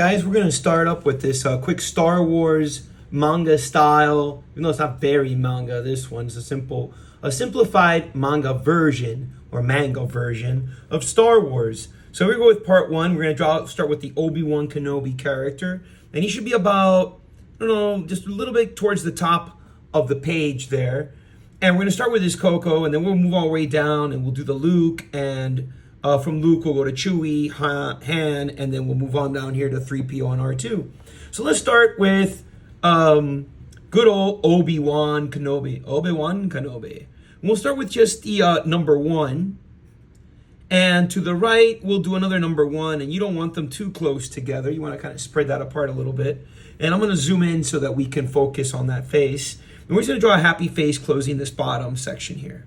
Guys, we're going to start up with this quick Star Wars manga style. Even though it's not very manga, this one's a simplified manga version or manga version of Star Wars. So we're going to go with part one. We're going to start with the Obi-Wan Kenobi character. And he should be about, I don't know, just a little bit towards the top of the page there. And we're going to start with his Coco, and then we'll move all the way down, and we'll do the Luke, and from Luke, we'll go to Chewie, Han, and then we'll move on down here to 3PO and R2. So let's start with good old Obi-Wan Kenobi. Obi-Wan Kenobi. We'll start with just the number one. And to the right, we'll do another number one. And you don't want them too close together. You want to kind of spread that apart a little bit. And I'm going to zoom in so that we can focus on that face. And we're just going to draw a happy face closing this bottom section here.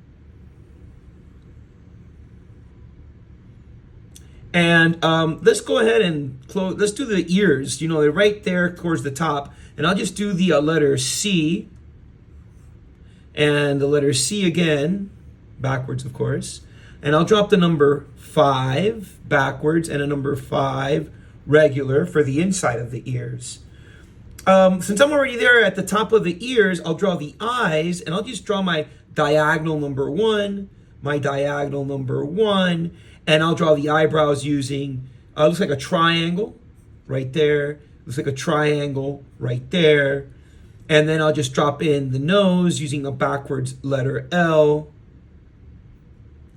And let's go ahead and close. Let's do the ears. You know, they're right there towards the top. And I'll just do the letter C. And the letter C again, backwards, of course. And I'll drop the number 5 backwards and a number 5 regular for the inside of the ears. Since I'm already there at the top of the ears, I'll draw the eyes. And I'll just draw my diagonal number 1, my diagonal number 1. And I'll draw the eyebrows using, looks like a triangle right there. Looks like a triangle right there. And then I'll just drop in the nose using a backwards letter L.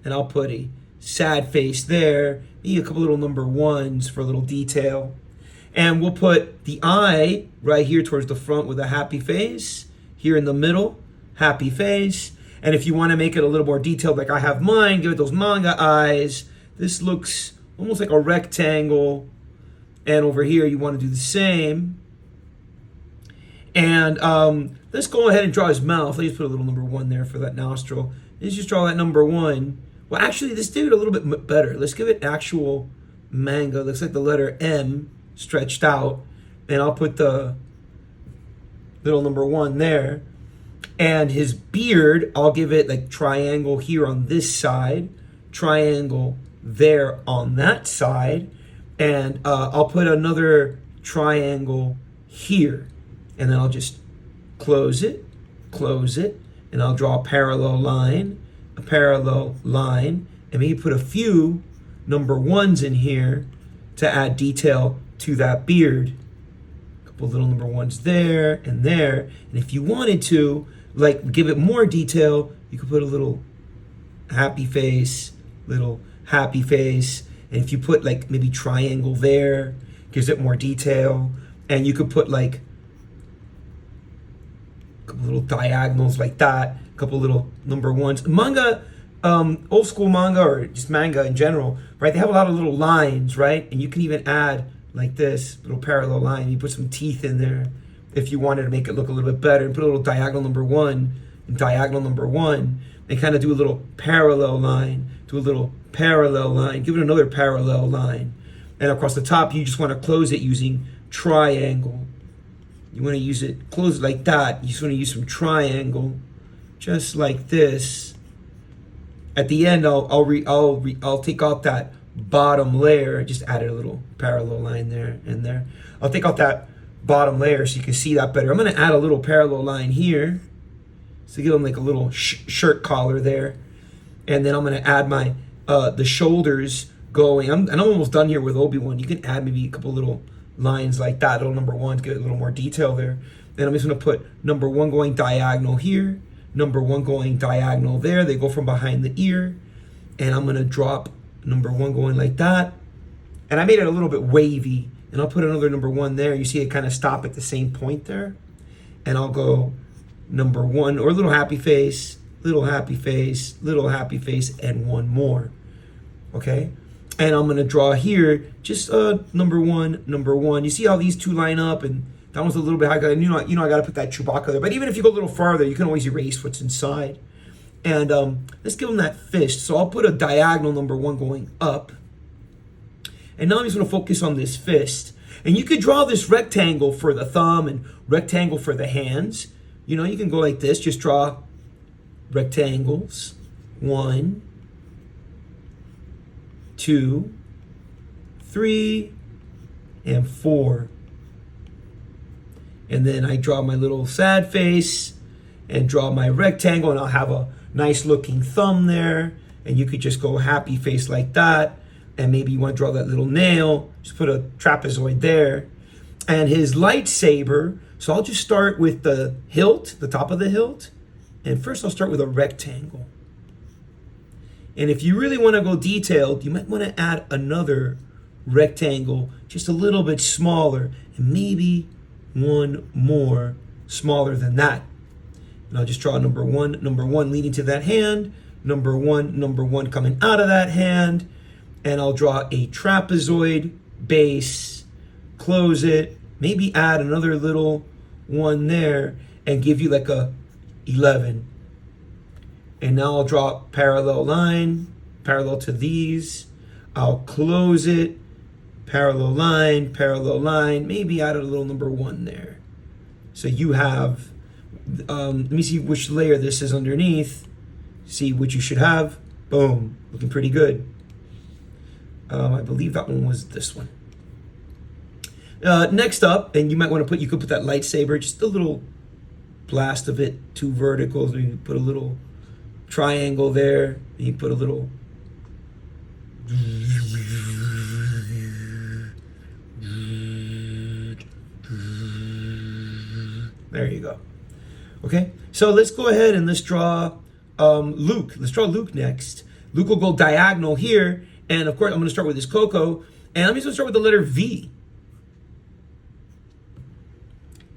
And I'll put a sad face there. Maybe a couple little number 1s for a little detail. And we'll put the eye right here towards the front with a happy face. Here in the middle, happy face. And if you want to make it a little more detailed like I have mine, give it those manga eyes. This looks almost like a rectangle. And over here, you want to do the same. And let's go ahead and draw his mouth. Let's just put a little number 1 there for that nostril. Let's just draw that number 1. Well, actually, let's do it a little bit better. Let's give it actual manga. Looks like the letter M stretched out. And I'll put the little number 1 there. And his beard, I'll give it like triangle here on this side. Triangle there on that side, and I'll put another triangle here, and then I'll just close it, and I'll draw a parallel line, and maybe put a few number 1s in here to add detail to that beard. A couple little number 1s there and there, and if you wanted to, like, give it more detail, you could put a little happy face, little happy face, and if you put like maybe triangle there, gives it more detail, and you could put like a couple little diagonals like that, a couple little number 1s. Manga, old school manga or just manga in general, right? They have a lot of little lines, right? And you can even add like this little parallel line. You put some teeth in there if you wanted to make it look a little bit better, and put a little diagonal number 1 and diagonal number 1, and kind of do a little parallel line, do a little parallel line, give it another parallel line. And across the top, you just want to close it using triangle. You want to use it, close it like that. You just want to use some triangle, just like this. At the end, I'll take out that bottom layer. I just added a little parallel line there and there. I'll take out that bottom layer so you can see that better. I'm going to add a little parallel line here, so give them like a little shirt collar there. And then I'm going to add my the shoulders going. I'm almost done here with Obi-Wan. You can add maybe a couple little lines like that, little number 1 to get a little more detail there. Then I'm just going to put number 1 going diagonal here, number 1 going diagonal there. They go from behind the ear. And I'm going to drop number 1 going like that. And I made it a little bit wavy. And I'll put another number 1 there. You see it kind of stop at the same point there. And I'll go number 1, or a little happy face, little happy face, little happy face, and 1 more. Okay? And I'm going to draw here just number 1, number 1. You see how these two line up? And that one's a little bit high. You know I got to put that Chewbacca there. But even if you go a little farther, you can always erase what's inside. And let's give him that fist. So I'll put a diagonal number 1 going up. And now I'm just going to focus on this fist. And you could draw this rectangle for the thumb and rectangle for the hands. You know, you can go like this. Just draw rectangles. 1, 2, 3, and 4. And then I draw my little sad face and draw my rectangle, and I'll have a nice looking thumb there. And you could just go happy face like that. And maybe you want to draw that little nail, just put a trapezoid there. And his lightsaber, so I'll just start with the hilt, the top of the hilt. And first I'll start with a rectangle. And if you really want to go detailed, you might want to add another rectangle, just a little bit smaller, and maybe one more smaller than that. And I'll just draw number one leading to that hand, number one coming out of that hand, and I'll draw a trapezoid base, close it, maybe add another little one there, and give you like a 11. And now I'll draw parallel line, parallel to these. I'll close it, parallel line, maybe add a little number 1 there. So you have, let me see which layer this is underneath. See what you should have. Boom, looking pretty good. I believe that one was this one. Next up, and you might want to put, you could put that lightsaber, just a little blast of it, 2 verticals, or you put a little triangle there, and you put a little there you go. Okay, so let's go ahead and let's draw Luke. Let's draw Luke next. Luke will go diagonal here, and of course I'm going to start with this Coco, and I'm just going to start with the letter V.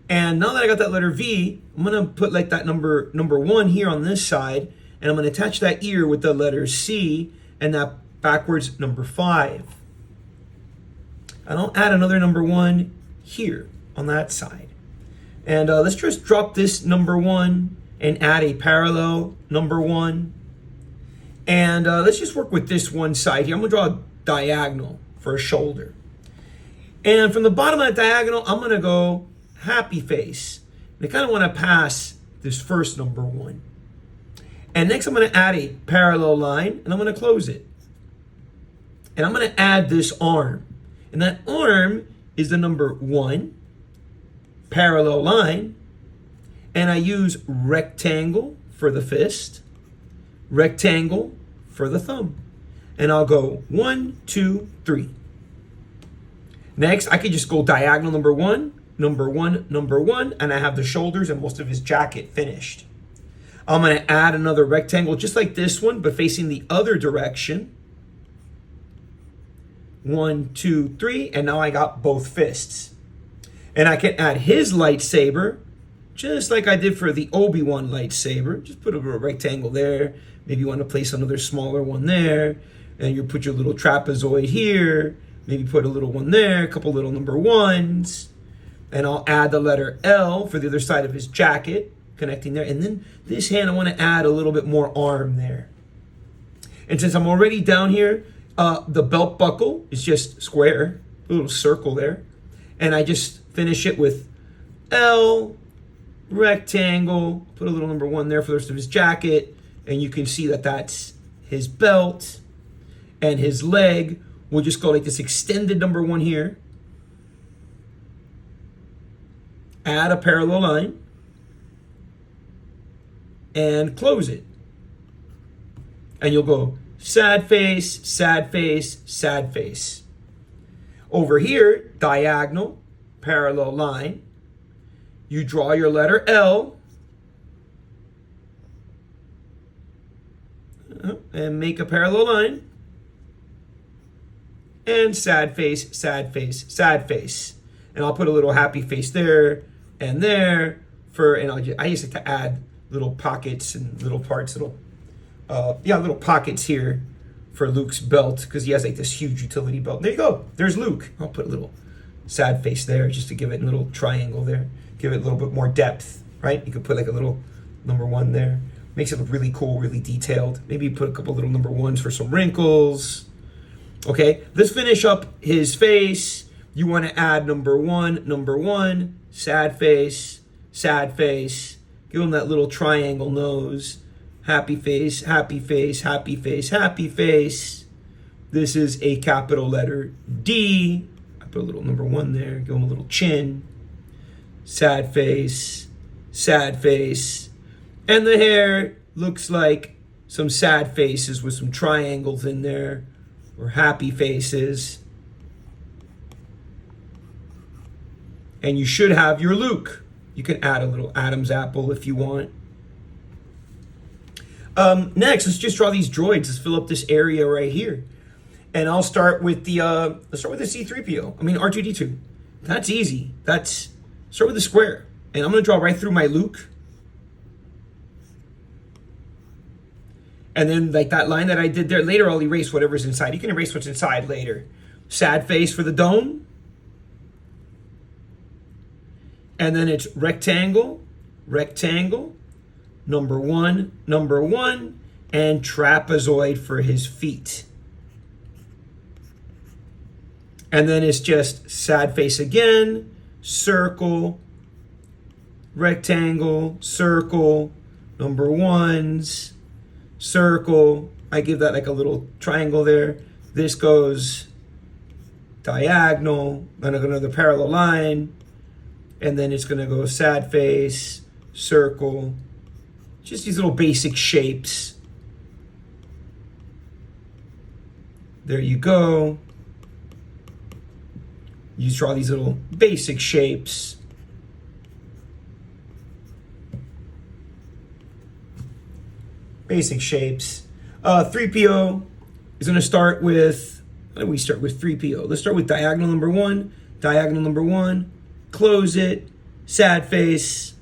And now that I got that letter V, I'm going to put like that number 1 here on this side, and I'm going to attach that ear with the letter C, and that backwards number 5. And I'll add another number 1 here on that side. And let's just drop this number 1 and add a parallel number 1. And let's just work with this one side here. I'm going to draw a diagonal for a shoulder. And from the bottom of that diagonal, I'm going to go happy face. And I kind of want to pass this first number 1. And next I'm going to add a parallel line, and I'm going to close it. And I'm going to add this arm. And that arm is the number 1, parallel line, and I use rectangle for the fist, rectangle for the thumb. And I'll go 1, 2, 3. Next, I could just go diagonal number 1, number 1, number 1, and I have the shoulders and most of his jacket finished. I'm going to add another rectangle just like this one, but facing the other direction. 1, 2, 3, and now I got both fists. And I can add his lightsaber, just like I did for the Obi-Wan lightsaber. Just put a little rectangle there. Maybe you want to place another smaller one there. And you put your little trapezoid here. Maybe put a little one there, a couple little number 1s. And I'll add the letter L for the other side of his jacket, connecting there. And then this hand, I want to add a little bit more arm there. And since I'm already down here, the belt buckle is just square, a little circle there. And I just finish it with L, rectangle, put a little number 1 there for the rest of his jacket. And you can see that that's his belt. And his leg, we'll just go like this extended number 1 here. Add a parallel line. And close it. And you'll go sad face, sad face, sad face. Over here, diagonal, parallel line. You draw your letter L. And make a parallel line. And sad face, sad face, sad face. And I'll put a little happy face there and there. I used to add little pockets and little parts, little pockets here for Luke's belt, because he has like this huge utility belt. There you go. There's Luke. I'll put a little sad face there just to give it a little triangle there. Give it a little bit more depth, right? You could put like a little number 1 there. Makes it look really cool, really detailed. Maybe put a couple little number 1s for some wrinkles. Okay, let's finish up his face. You want to add number 1, sad face, sad face. Give him that little triangle nose. Happy face, happy face, happy face, happy face. This is a capital letter D. I Put a little number 1 there. Give him a little chin. Sad face. Sad face. And the hair looks like some sad faces with some triangles in there, or happy faces. And you should have your Luke. You can add a little Adam's apple if you want. Next, let's just draw these droids. Let's fill up this area right here. And I'll start with the let's start with the C-3PO. I mean R2-D2. That's easy. Start with the square. And I'm gonna draw right through my Luke. And then like that line that I did there, later I'll erase whatever's inside. You can erase what's inside later. Sad face for the dome. And then it's rectangle, rectangle, number 1, and trapezoid for his feet. And then it's just sad face again, circle, rectangle, circle, number 1s, circle. I give that like a little triangle there. This goes diagonal, then another parallel line. And then it's going to go sad face, circle, just these little basic shapes. There you go. You draw these little basic shapes. Basic shapes. 3PO is going to start with, how do we start with 3PO? Let's start with diagonal number 1, diagonal number 1. Close it, sad face,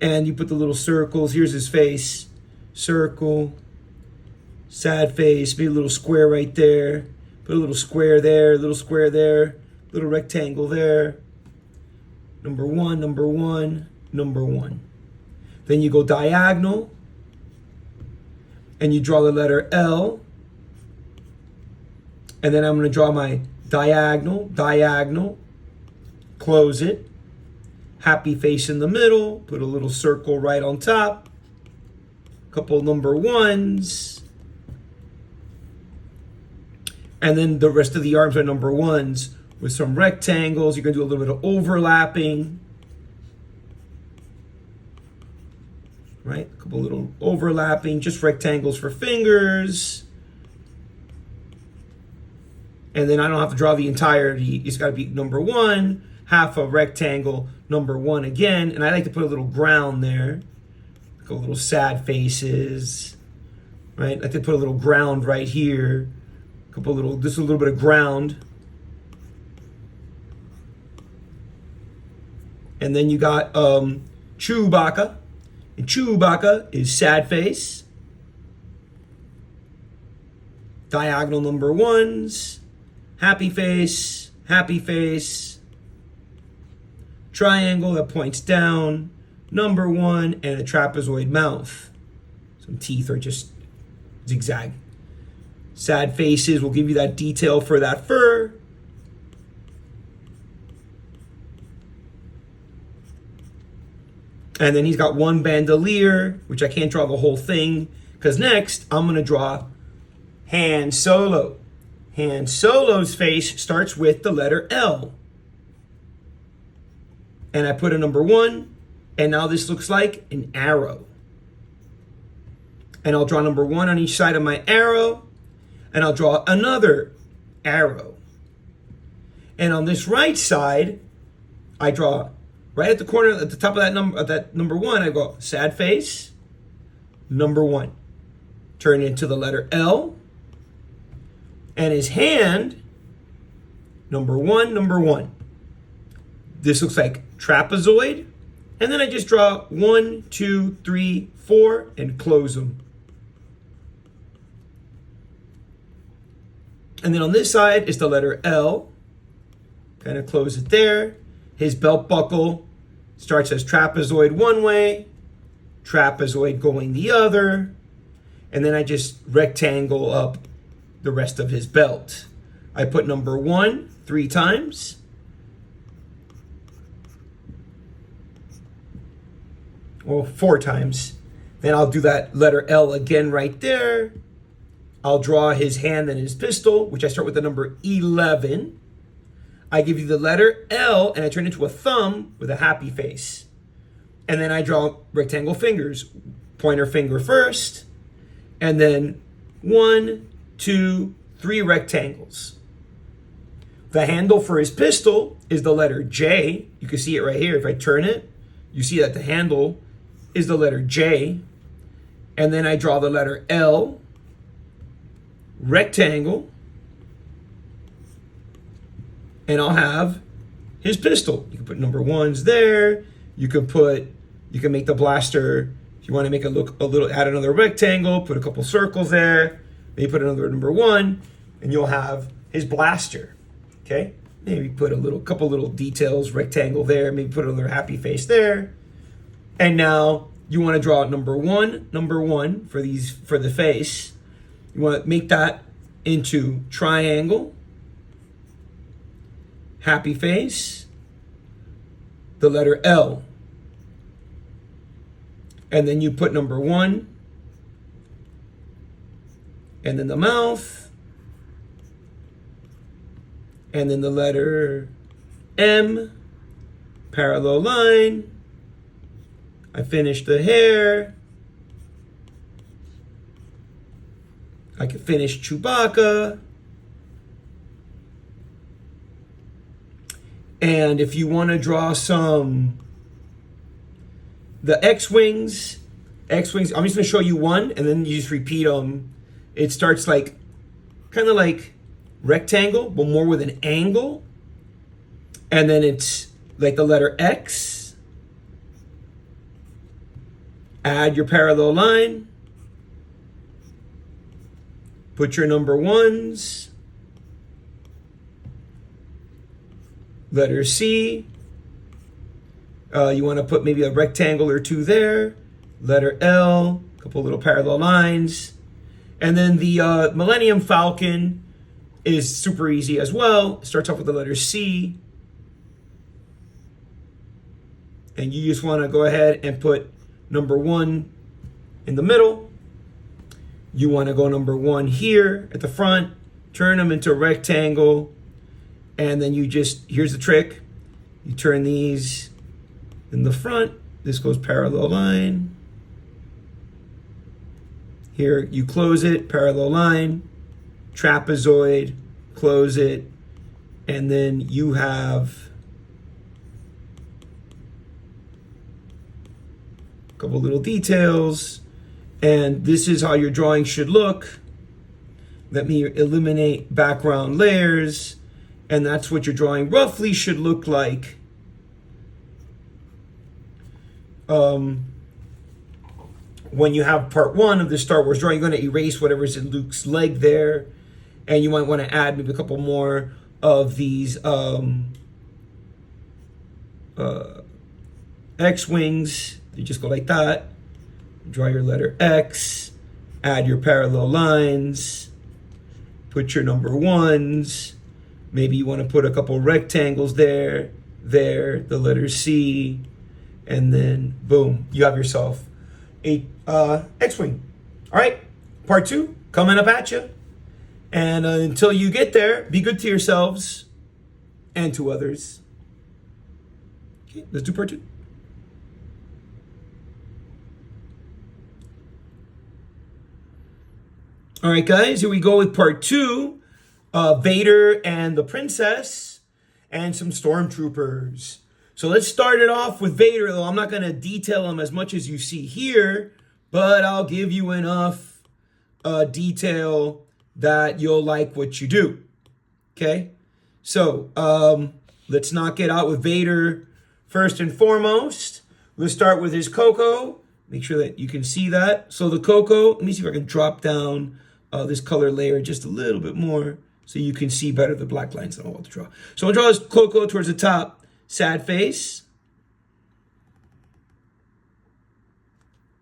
and you put the little circles. Here's his face, circle, sad face, maybe a little square right there, put a little square there, little square there, little rectangle there, number 1, number 1, number 1. Then you go diagonal, and you draw the letter L, and then I'm going to draw my diagonal, diagonal, close it, happy face in the middle, put a little circle right on top, couple number 1s, and then the rest of the arms are number 1s with some rectangles. You're going to do a little bit of overlapping, right? A couple little overlapping, just rectangles for fingers. And then I don't have to draw the entirety. It's got to be number 1, half a rectangle, number 1 again. And I like to put a little ground there. Like a little sad faces, right? I like to put a little ground right here. Just a little bit of ground. And then you got Chewbacca. And Chewbacca is sad face. Diagonal number 1s. Happy face, happy face. Triangle that points down, number 1, and a trapezoid mouth. Some teeth are just zigzag. Sad faces will give you that detail for that fur. And then he's got one bandolier, which I can't draw the whole thing, because next I'm going to draw Han Solo. Han Solo's face starts with the letter L. And I put a number 1, and now this looks like an arrow. And I'll draw number 1 on each side of my arrow, and I'll draw another arrow. And on this right side, I draw right at the corner, at the top of that number 1, I go sad face, number 1. Turn it into the letter L. And his hand, number 1, number 1. This looks like trapezoid. And then I just draw 1, 2, 3, 4, and close them. And then on this side is the letter L. Kind of close it there. His belt buckle starts as trapezoid one way, trapezoid going the other, and then I just rectangle up the rest of his belt. I put number 1 3 times. Well, 4 times. Then I'll do that letter L again right there. I'll draw his hand and his pistol, which I start with the number 11. I give you the letter L and I turn it into a thumb with a happy face. And then I draw rectangle fingers. Pointer finger first, and then 1, 2, 3 rectangles. The handle for his pistol is the letter J. You can see it right here. If I turn it, you see that the handle is the letter J. And then I draw the letter L, rectangle, and I'll have his pistol. You can put number 1s there. You can make the blaster, if you want to make it look a little, add another rectangle, put a couple circles there, maybe put another number 1, and you'll have his blaster. Okay? Maybe put couple little details, rectangle there, maybe put another happy face there. And now you want to draw number one for the face. You want to make that into triangle, happy face, the letter L. And then you put number 1, and then the mouth, and then the letter M, parallel line. I finish the hair. I can finish Chewbacca. And if you want to draw the X-Wings, I'm just going to show you one, and then you just repeat them. It starts kind of like rectangle, but more with an angle. And then it's like the letter X. Add your parallel line. Put your number 1s. Letter C. You want to put maybe a rectangle or 2 there. Letter L, a couple little parallel lines. And then the Millennium Falcon is super easy as well. It starts off with the letter C. And you just want to go ahead and put number 1 in the middle. You want to go number 1 here at the front. Turn them into a rectangle. And then here's the trick. You turn these in the front. This goes parallel line. Here you close it, parallel line, trapezoid, close it, and then you have a couple little details, and this is how your drawing should look. Let me eliminate background layers, and that's what your drawing roughly should look like. When you have part 1 of the Star Wars drawing, you're going to erase whatever's in Luke's leg there. And you might want to add maybe a couple more of these X-Wings. You just go like that. Draw your letter X. Add your parallel lines. Put your number 1s. Maybe you want to put a couple rectangles there, the letter C. And then, boom, you have yourself a X-Wing. All right, part 2 coming up at you. And until you get there, be good to yourselves and to others. Okay, let's do part 2. All right, guys, here we go with part 2. Vader and the princess and some stormtroopers. So let's start it off with Vader, though I'm not going to detail him as much as you see here, but I'll give you enough detail that you'll like what you do. Okay? So let's knock it out with Vader first and foremost. Let's start with his Coco. Make sure that you can see that. So the Coco, let me see if I can drop down this color layer just a little bit more so you can see better the black lines that I'm about to draw. So I'll draw his Coco towards the top. Sad face.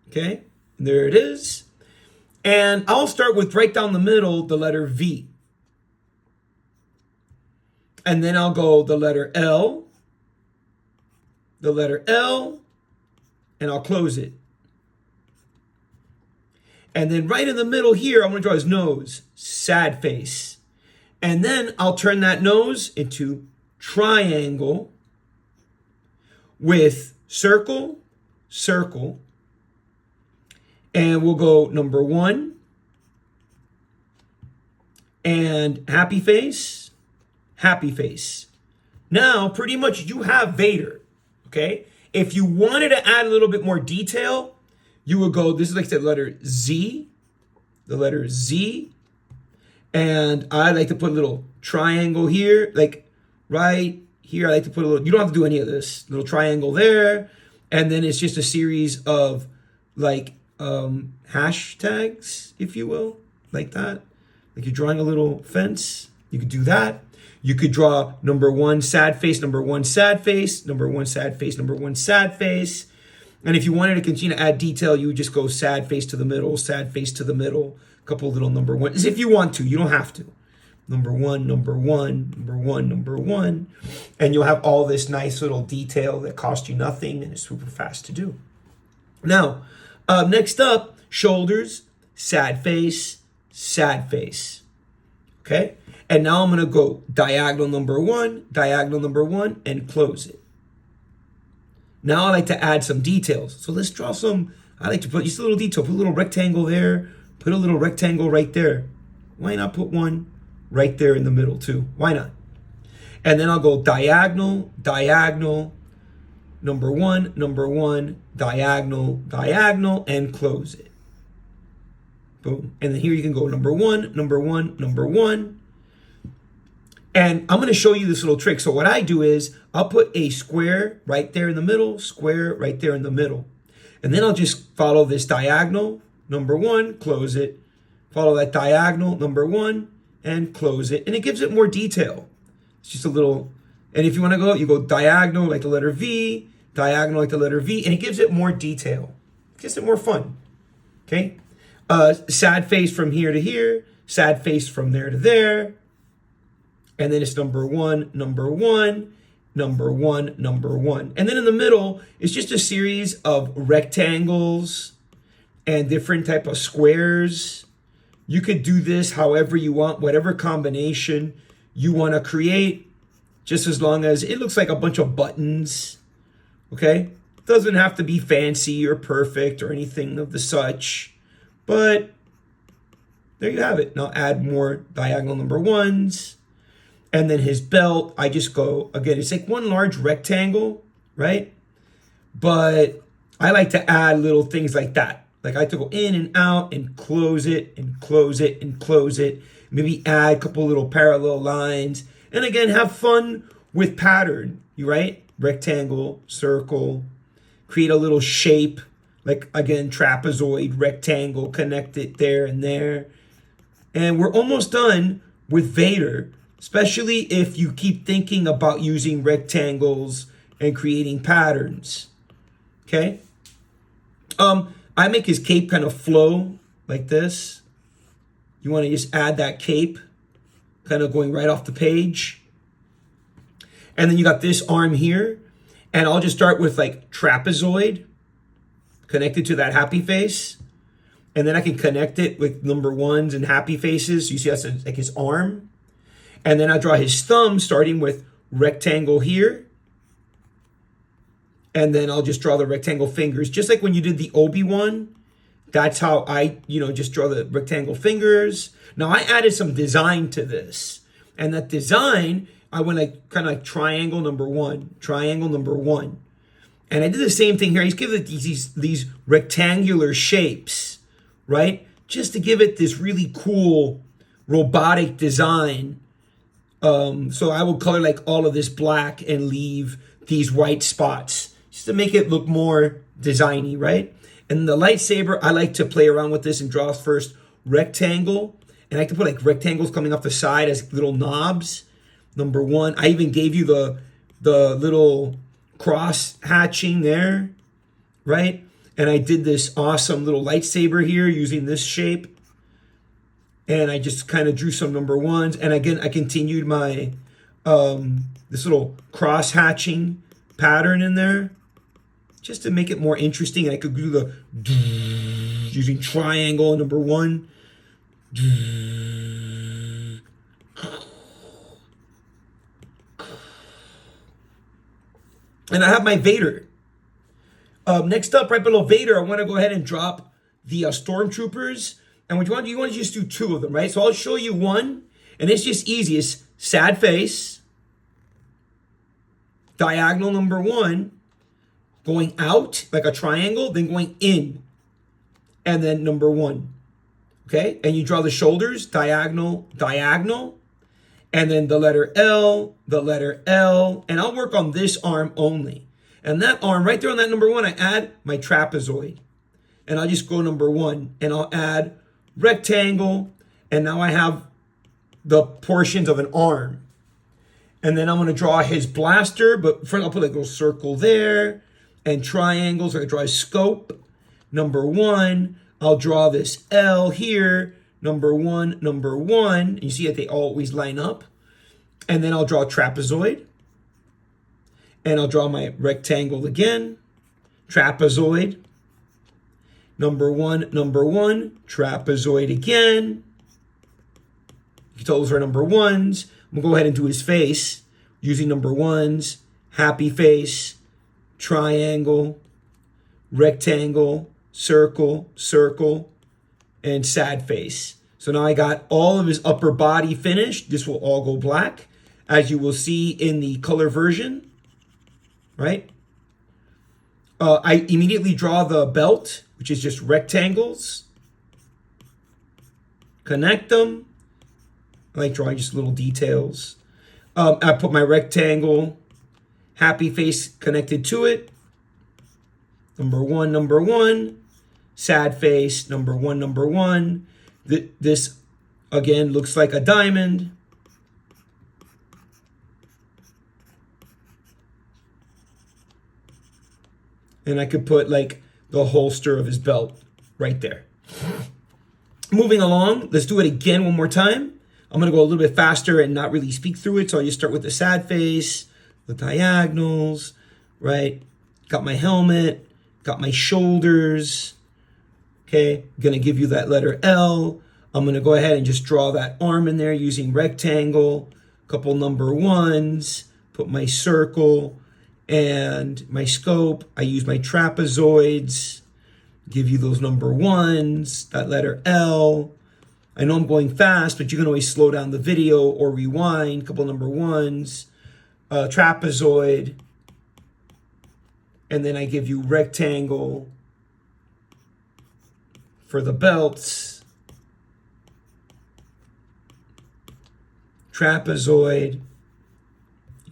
Okay, there it is. And I'll start with right down the middle, the letter V. And then I'll go the letter L, and I'll close it. And then right in the middle here, I'm going to draw his nose, sad face. And then I'll turn that nose into triangle with circle, circle, and we'll go number 1 and happy face, happy face. Now, pretty much you have Vader, okay? If you wanted to add a little bit more detail, you would go, this is like the letter Z, and I like to put a little triangle here, like right here. I like to put a little, you don't have to do any of this, little triangle there. And then it's just a series of like hashtags, if you will, like that. Like you're drawing a little fence, you could do that. You could draw number 1 sad face, number 1 sad face, number 1 sad face, number 1 sad face. And if you wanted to continue to add detail, you would just go sad face to the middle, sad face to the middle, a couple little number 1s if you want to. You don't have to. Number 1, number 1, number 1, number 1. And you'll have all this nice little detail that cost you nothing and is super fast to do. Now, next up, shoulders, sad face, sad face. Okay? And now I'm going to go diagonal number 1, and close it. Now I like to add some details. So let's draw some, I like to put just a little detail. Put a little rectangle there, put a little rectangle right there. Why not put one right there in the middle too? Why not? And then I'll go diagonal, diagonal, number 1, diagonal, diagonal, and close it. Boom. And then here you can go number 1, number 1, number 1. And I'm going to show you this little trick. So what I do is I'll put a square right there in the middle, square right there in the middle. And then I'll just follow this diagonal, number 1, close it. Follow that diagonal, number 1, and close it. And it gives it more detail. It's just a little, and if you want to go, you go diagonal like the letter V, diagonal like the letter V, and it gives it more detail. It gives it more fun. Okay? Sad face from here to here, sad face from there to there. And then it's number 1, number 1, number 1, number 1. And then in the middle, it's just a series of rectangles and different type of squares. You could do this however you want, whatever combination you want to create, just as long as it looks like a bunch of buttons, okay? Doesn't have to be fancy or perfect or anything of the such, but there you have it. Now add more diagonal number 1s. And then his belt, I just go, again, it's like one large rectangle, right? But I like to add little things like that. Like I like to go in and out and close it and close it and close it. Maybe add a couple little parallel lines. And again, have fun with pattern, right? Rectangle, circle, create a little shape. Like again, trapezoid, rectangle, connect it there and there. And we're almost done with Vader. Especially if you keep thinking about using rectangles and creating patterns. Okay? I make his cape kind of flow like this. You want to just add that cape kind of going right off the page. And then you got this arm here. And I'll just start with like trapezoid connected to that happy face. And then I can connect it with number 1s and happy faces. So you see that's like his arm. And then I draw his thumb starting with rectangle here. And then I'll just draw the rectangle fingers. Just like when you did the Obi-Wan, that's how I, just draw the rectangle fingers. Now I added some design to this. And that design, I went like kind of like triangle number 1, triangle number 1. And I did the same thing here. I just give it these rectangular shapes, right? Just to give it this really cool robotic design. So I will color like all of this black and leave these white spots just to make it look more designy, right? And the lightsaber, I like to play around with this and draw first rectangle. And I like to put like rectangles coming off the side as little knobs. Number 1, I even gave you the little cross hatching there, right? And I did this awesome little lightsaber here using this shape. And I just kind of drew some number 1s. And again, I continued my, this little cross hatching pattern in there. Just to make it more interesting. I could do the, using triangle number 1. And I have my Vader. Next up, right below Vader, I want to go ahead and drop the Stormtroopers. And what you want to just do 2 of them, right? So I'll show you one, and it's just easy. It's sad face, diagonal number 1, going out like a triangle, then going in, and then number 1. Okay? And you draw the shoulders, diagonal, diagonal, and then the letter L, and I'll work on this arm only. And that arm, right there on that number 1, I add my trapezoid. And I'll just go number 1, and I'll add rectangle, and now I have the portions of an arm. And then I'm going to draw his blaster, but first I'll put like a little circle there, and triangles. I can draw his scope. Number 1, I'll draw this L here, number 1, number 1. And you see that they always line up. And then I'll draw a trapezoid. And I'll draw my rectangle again, trapezoid. Number 1, trapezoid again. You can tell those are number 1s. I'm going to go ahead and do his face using number 1s, happy face, triangle, rectangle, circle, circle, and sad face. So now I got all of his upper body finished. This will all go black, as you will see in the color version, right? I immediately draw the belt, which is just rectangles. Connect them. I like drawing just little details. I put my rectangle, happy face connected to it. Number 1, sad face, number 1. This, again, looks like a diamond. And I could put like the holster of his belt right there. Moving along, let's do it again one more time. I'm going to go a little bit faster and not really speak through it. So I'll just start with the sad face, the diagonals, right? Got my helmet, got my shoulders. Okay, going to give you that letter L. I'm going to go ahead and just draw that arm in there using rectangle, couple number 1s, put my circle and my scope. I use my trapezoids, give you those number 1s, that letter L. I know I'm going fast, but you can always slow down the video or rewind, couple number 1s, trapezoid, and then I give you rectangle for the belts, trapezoid.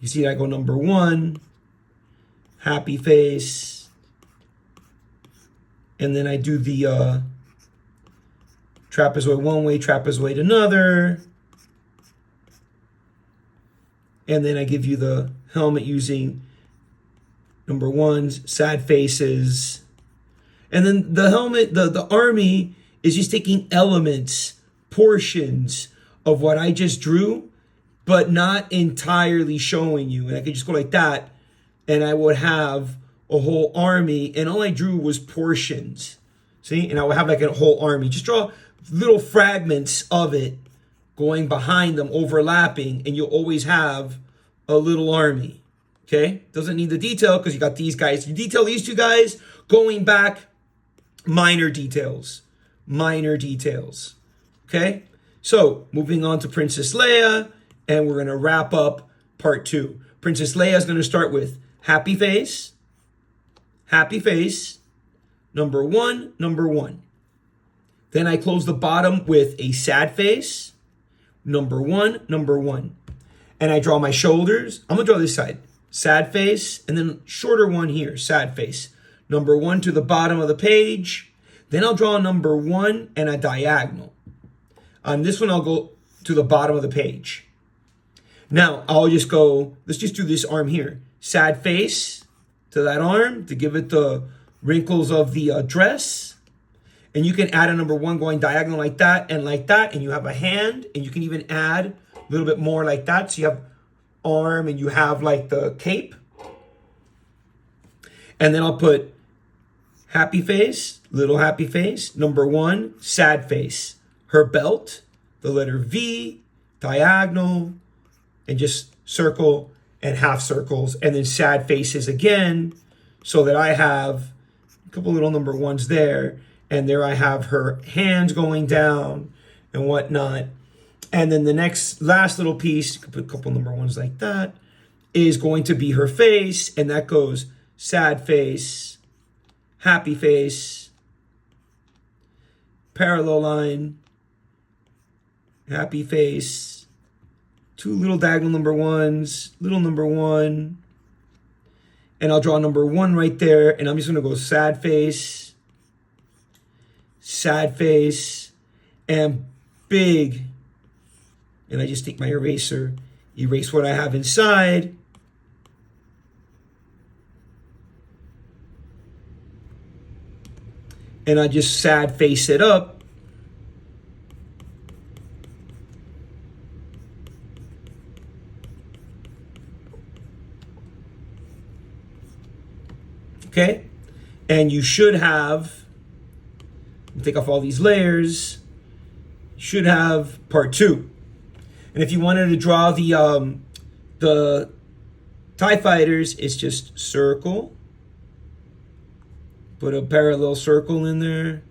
You see I go number 1, happy face, and then I do the trapezoid one way, trapezoid another, and then I give you the helmet using number 1s, sad faces, and then the helmet, the army is just taking elements, portions of what I just drew, but not entirely showing you. And I could just go like that, and I would have a whole army, and all I drew was portions. See? And I would have like a whole army. Just draw little fragments of it going behind them, overlapping, and you'll always have a little army. Okay? Doesn't need the detail because you got these guys. You detail these 2 guys, going back, minor details. Minor details. Okay? So, moving on to Princess Leia, and we're going to wrap up part 2. Princess Leia is going to start with happy face, number 1. Then I close the bottom with a sad face, number 1. And I draw my shoulders. I'm going to draw this side, sad face, and then shorter one here, sad face. Number 1 to the bottom of the page. Then I'll draw number 1 and a diagonal. On this one, I'll go to the bottom of the page. Now, I'll just go, let's just do this arm here. Sad face to that arm to give it the wrinkles of the dress. And you can add a number 1 going diagonal like that, and you have a hand, and you can even add a little bit more like that. So you have arm, and you have like the cape. And then I'll put happy face, little happy face, number 1, sad face. Her belt, the letter V, diagonal, and just circle and half circles, and then sad faces again, so that I have a couple little number ones there, and there I have her hands going down and whatnot. And then the last little piece, you can put a couple number ones like that, is going to be her face, and that goes sad face, happy face, parallel line, happy face, two little diagonal number ones, little number one, and I'll draw number one right there, and I'm just going to go sad face, and big, and I just take my eraser, erase what I have inside, and I just sad face it up. Okay, and you should have, take off all these layers, should have part 2. And if you wanted to draw the TIE fighters, it's just circle, put a parallel circle in there,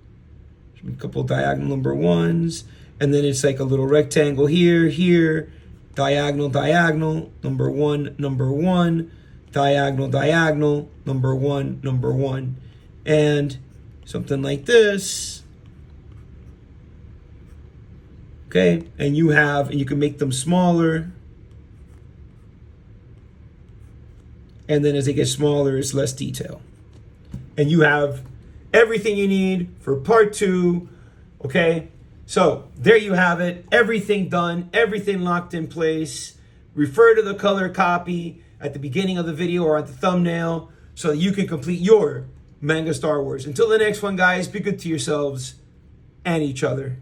a couple diagonal number ones, and then it's like a little rectangle here, diagonal, number one, diagonal, number one, and something like this. Okay, and you can make them smaller. And then as they get smaller, it's less detail. And you have everything you need for part 2. Okay, so there you have it. Everything done, everything locked in place. Refer to the color copy at the beginning of the video or at the thumbnail so that you can complete your Manga Star Wars. Until the next one, guys, be good to yourselves and each other.